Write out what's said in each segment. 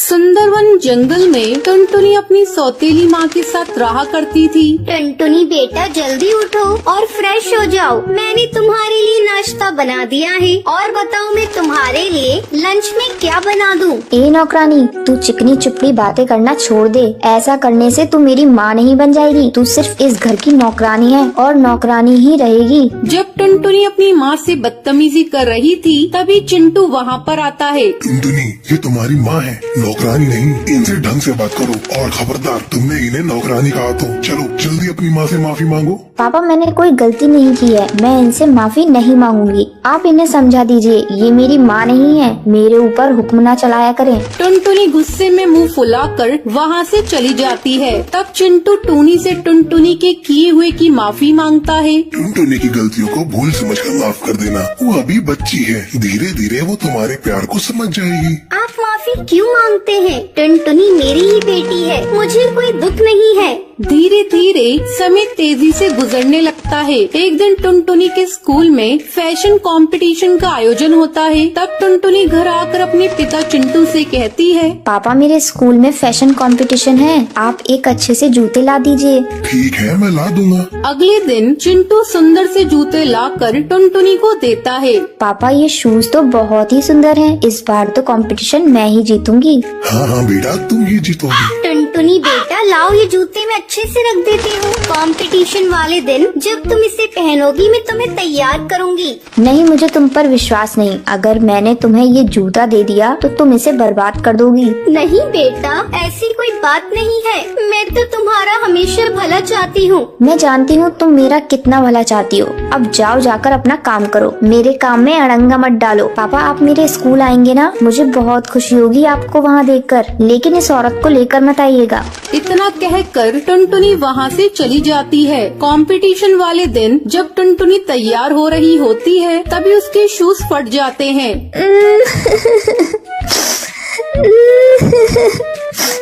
सुंदरवन जंगल में टुनटुनी अपनी सौतेली माँ के साथ रहा करती थी। टुनटुनी बेटा जल्दी उठो और फ्रेश हो जाओ। मैंने तुम्हारे लिए नाश्ता बना दिया है और बताओ मैं तुम्हारे लिए लंच में क्या बना दूं? ए नौकरानी, तू चिकनी चुपड़ी बातें करना छोड़ दे। ऐसा करने से तू मेरी माँ नहीं बन जाएगी। तू सिर्फ इस घर की नौकरानी है और नौकरानी ही रहेगी। जब टुनटुनी अपनी माँ से बदतमीजी कर रही थी तभी चिंटू वहाँ पर आता है। टुनटुनी, ये तुम्हारी माँ है, नौकरानी नहीं। इनसे ढंग से बात करो और खबरदार, तुमने इन्हें नौकरानी कहा तो चलो जल्दी अपनी माँ से माफी मांगो। पापा, मैंने कोई गलती नहीं की है। मैं इनसे माफी नहीं मांगूंगी। आप इन्हें समझा दीजिए, ये मेरी माँ नहीं है। मेरे ऊपर हुक्म न चलाया करें। टुनटुनी गुस्से में मुंह फुलाकर वहाँ से चली जाती है। तब चिंटू टूनी से टुनटुनी के किए हुए की माफी मांगता है। टुनटुनी की गलतियों को भूल समझकर माफ कर देना। वो अभी बच्ची है, धीरे धीरे वो तुम्हारे प्यार को समझ जाएगी। आप माफी क्यों मांगते हैं? टुनटुनी मेरी ही बेटी है, मुझे कोई दुख नहीं है। धीरे धीरे समय तेजी से गुजरने लगता है। एक दिन टुनटुनी के स्कूल में फैशन कंपटीशन का आयोजन होता है। तब टुनटुनी घर आकर अपने पिता चिंटू से कहती है, पापा, मेरे स्कूल में फैशन कंपटीशन है। आप एक अच्छे से जूते ला दीजिए। ठीक है, मैं ला दूंगा। अगले दिन चिंटू सुंदर से जूते लाकर टुनटुनी को देता है। पापा, ये शूज तो बहुत ही सुंदर हैं। इस बार तो कंपटीशन मैं ही जीतूंगी। हाँ हाँ बेटा, तुम ही जीतोगी। टुनटुनी बेटा लाओ, ये जूते मैं अच्छे से रख देती हूँ। कंपटीशन वाले दिन जब तुम इसे पहनोगी मैं तुम्हें तैयार करूँगी। नहीं, मुझे तुम पर विश्वास नहीं। अगर मैंने तुम्हें ये जूता दे दिया तो तुम इसे बर्बाद कर दोगी। नहीं बेटा, ऐसी कोई बात नहीं है। मैं तो तुम्हारा हमेशा भला चाहती हूँ। मैं जानती हूँ तुम मेरा कितना भला चाहती हो। अब जाओ, जाकर अपना काम करो। मेरे काम में अड़ंगा मत डालो। पापा, आप मेरे स्कूल आएंगे ना? मुझे बहुत खुशी होगी आपको वहाँ देखकर, लेकिन इस औरत को लेकर मत आइएगा। इतना कहकर टुनटुनी वहाँ से चली जाती है। कंपटीशन वाले दिन जब टुनटुनी तैयार हो रही होती है तभी उसके शूज फट जाते हैं।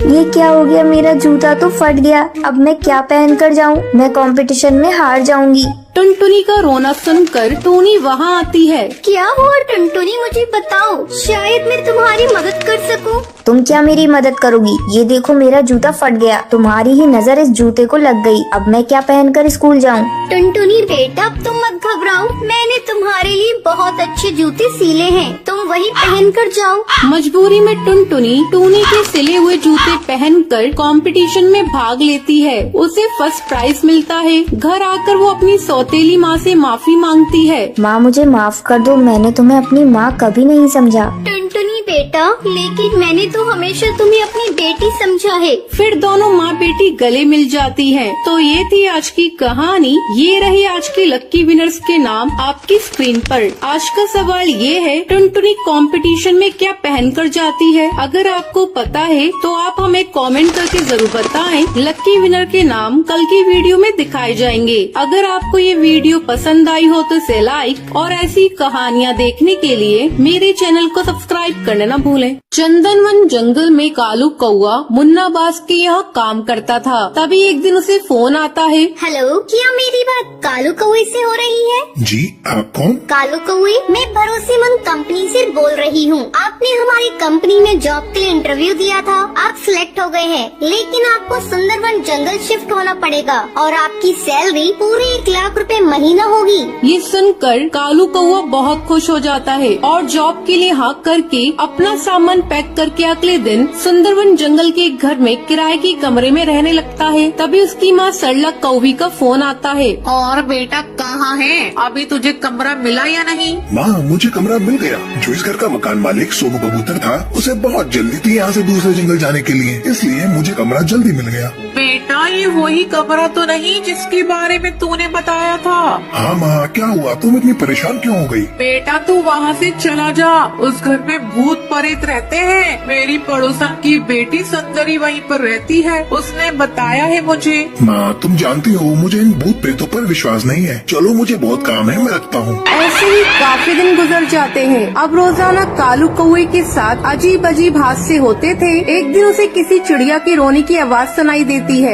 ये क्या हो गया? मेरा जूता तो फट गया। अब मैं क्या पहन कर जाऊँ? मैं कंपटीशन में हार जाऊंगी। टुनटुनी का रोना सुनकर टूनी वहाँ आती है। क्या हुआ टुनटुनी, मुझे बताओ, शायद मैं तुम्हारी मदद कर सकूं। तुम क्या मेरी मदद करोगी? ये देखो, मेरा जूता फट गया। तुम्हारी ही नजर इस जूते को लग गई। अब मैं क्या पहनकर स्कूल जाऊँ? टुनटुनी बेटा, तुम मत घबराओ। मैंने तुम्हारे लिए बहुत अच्छे जूते सिले हैं, तुम वही पहन कर जाओ। मजबूरी में टुनटुनी टूनी के सिले हुए जूते पहनकर कंपटीशन में भाग लेती है। उसे फर्स्ट प्राइज मिलता है। घर आकर वो अपनी सौतेली माँ से माफी मांगती है। माँ, मुझे माफ कर दो। मैंने तुम्हें अपनी माँ कभी नहीं समझा। टुनटुनी बेटा, लेकिन मैंने तो हमेशा तुम्हें अपनी बेटी समझा है। फिर दोनों माँ बेटी गले मिल जाती हैं। तो ये थी आज की कहानी। ये रही आज के लक्की विनर्स के नाम आपकी स्क्रीन पर। आज का सवाल ये है, टुनटुनी कंपटीशन में क्या पहनकर जाती है? अगर आपको पता है तो आप हमें कमेंट करके जरूर बताएं। लक्की विनर के नाम कल की वीडियो में दिखाए जाएंगे। अगर आपको ये वीडियो पसंद आई हो तो इसे लाइक और ऐसी कहानियाँ देखने के लिए मेरे चैनल को सब्सक्राइब करना न भूलें। चंदनवन जंगल में कालू कौआ मुन्ना बाज के यहाँ काम करता था। तभी एक दिन उसे फोन आता है। हेलो, क्या मेरी बात कालू कौए से हो रही है? जी, आप कौन? कालू कौए, मैं भरोसेमंद कंपनी से बोल रही हूँ। आपने हमारी कंपनी में जॉब के लिए इंटरव्यू दिया था, आप सिलेक्ट हो गए हैं, लेकिन आपको सुंदरवन जंगल शिफ्ट होना पड़ेगा और आपकी सैलरी पूरे 1 लाख रुपए महीना होगी। ये सुनकर कालू कौआ बहुत खुश हो जाता है और जॉब के लिए हाँ करके अपना सामान पैक करके अगले दिन सुंदरवन जंगल के एक घर में किराए के कमरे में रहने लगता है। तभी उसकी माँ सरला कौवी का फोन आता है। और बेटा कहाँ है? अभी तुझे कमरा मिला या नहीं? माँ, मुझे कमरा मिल गया। जो इस घर का मकान मालिक सोनू कबूतर था, उसे बहुत जल्दी थी यहाँ से दूसरे जंगल जाने के लिए, इसलिए मुझे कमरा जल्दी मिल गया। बेटा, ये वही कमरा तो नहीं जिसके बारे में तूने बताया था? हाँ माँ, क्या हुआ? तुम इतनी परेशान क्यों हो गई? बेटा, तू वहाँ से चला जा। उस घर में भूत प्रेत रहते हैं। मेरी पड़ोसन की बेटी सुंदरी वहीं पर रहती है, उसने बताया है मुझे। माँ, तुम जानती हो मुझे इन भूत प्रेतों पर विश्वास नहीं है। चलो, मुझे बहुत काम है, मैं रखता हूँ। ऐसे ही काफी दिन गुजर जाते हैं। अब रोजाना कालू कौए के साथ अजीब अजीब हादसे होते थे। एक दिन उसे किसी चिड़िया की रोने की आवाज सुनाई देती है।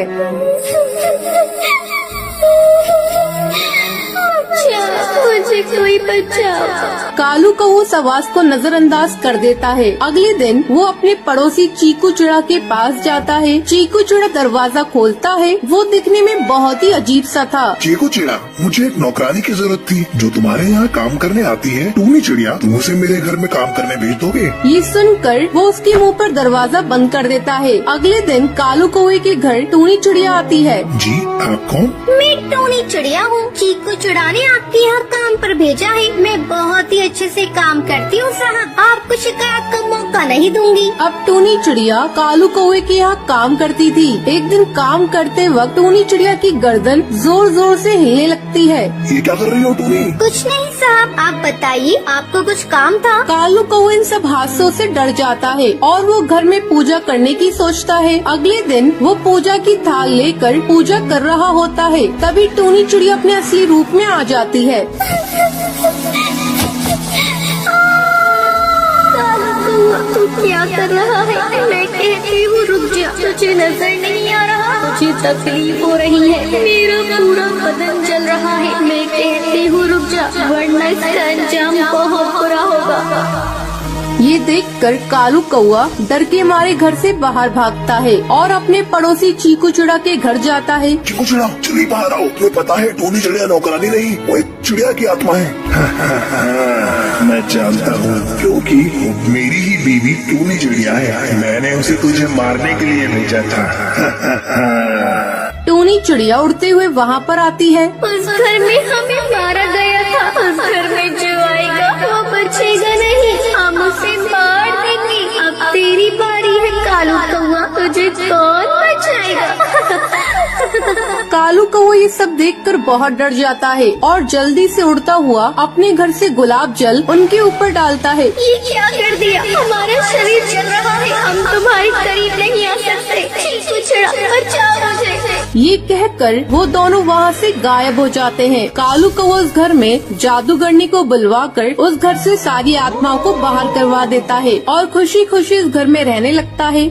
अच्छा। मुझे कोई बचाओ। कालू कौवा उस आवाज को नजरअंदाज कर देता है। अगले दिन वो अपने पड़ोसी चीकू चिड़ा के पास जाता है। चीकू चिड़ा दरवाजा खोलता है। वो दिखने में बहुत ही अजीब सा था। चीकू चिड़ा, मुझे एक नौकरानी की जरूरत थी जो तुम्हारे यहाँ काम करने आती है। टूनी चिड़िया, तुम उसे मेरे घर में काम करने भेज दोगे? ये सुनकर वो उसके मुंह पर दरवाजा बंद कर देता है। अगले दिन कालू कौवे के घर टूनी चिड़िया आती है। जी, आप कौन? मैं टूनी चिड़िया हूँ। चीकू चिड़ा ने आपके यहाँ काम पर भेजा है। मैं बहुत ही अच्छे से काम करती हूँ साहब, आपको शिकायत का मौका नहीं दूंगी। अब टूनी चिड़िया कालू कौवे के यहाँ काम करती थी। एक दिन काम करते वक्त टूनी चिड़िया की गर्दन जोर जोर से हिलने लगती है। ये क्या कर रही हो टूनी? कुछ नहीं साहब, आप बताइए, आपको कुछ काम था? कालू कौवा इन सब हादसों से डर जाता है और वो घर में पूजा करने की सोचता है। अगले दिन वो पूजा की थाल लेकर पूजा कर रहा होता है। तभी टूनी चिड़िया अपने असली रूप में आ जाती है। तू क्या कर रहा है? मैं कहती हूँ रुक जा, तुझे नजर नहीं आ रहा? मुझे तकलीफ हो रही है, मेरा पूरा बदन जल रहा है। मैं कहती हूँ रुक जा, वरना इसका अंजाम बहुत बुरा होगा। ये देखकर कालू कौवा डर के मारे घर से बाहर भागता है और अपने पड़ोसी चीकू चिड़ा के घर जाता है। चीकू चिड़ा, जल्दी बाहर आओ। तुम्हें पता है टूनी चिड़िया नौकरानी नहीं, वो एक चिड़िया की आत्मा है। मैं जानता हूँ, क्योंकि वो मेरी ही बीवी टूनी चिड़िया है। मैंने उसे तुझे मारने के लिए भेजा था। टूनी चिड़िया उड़ते हुए वहाँ पर आती है। उस घर में हमें मारा गया था। उस घर में जो आएगा वो बचेगा नहीं, हम उसे मार देंगे। अब तेरी बारी है कालू कौवा, तुझे कौन बचाएगा? कालू कौवा ये सब देखकर बहुत डर जाता है और जल्दी से उड़ता हुआ अपने घर से गुलाब जल उनके ऊपर डालता है। ये क्या कर दिया? हमारा शरीर जल रहा है, हम तुम्हारे करीब नहीं आ सकते। चीकू चिड़ा, बचाओ मुझे। ये कहकर वो दोनों वहाँ से गायब हो जाते हैं। कालू कौवा उस घर में जादूगरनी को बुलवाकर उस घर से सारी आत्माओं को बाहर करवा देता है और खुशी खुशी इस घर में रहने लगता है।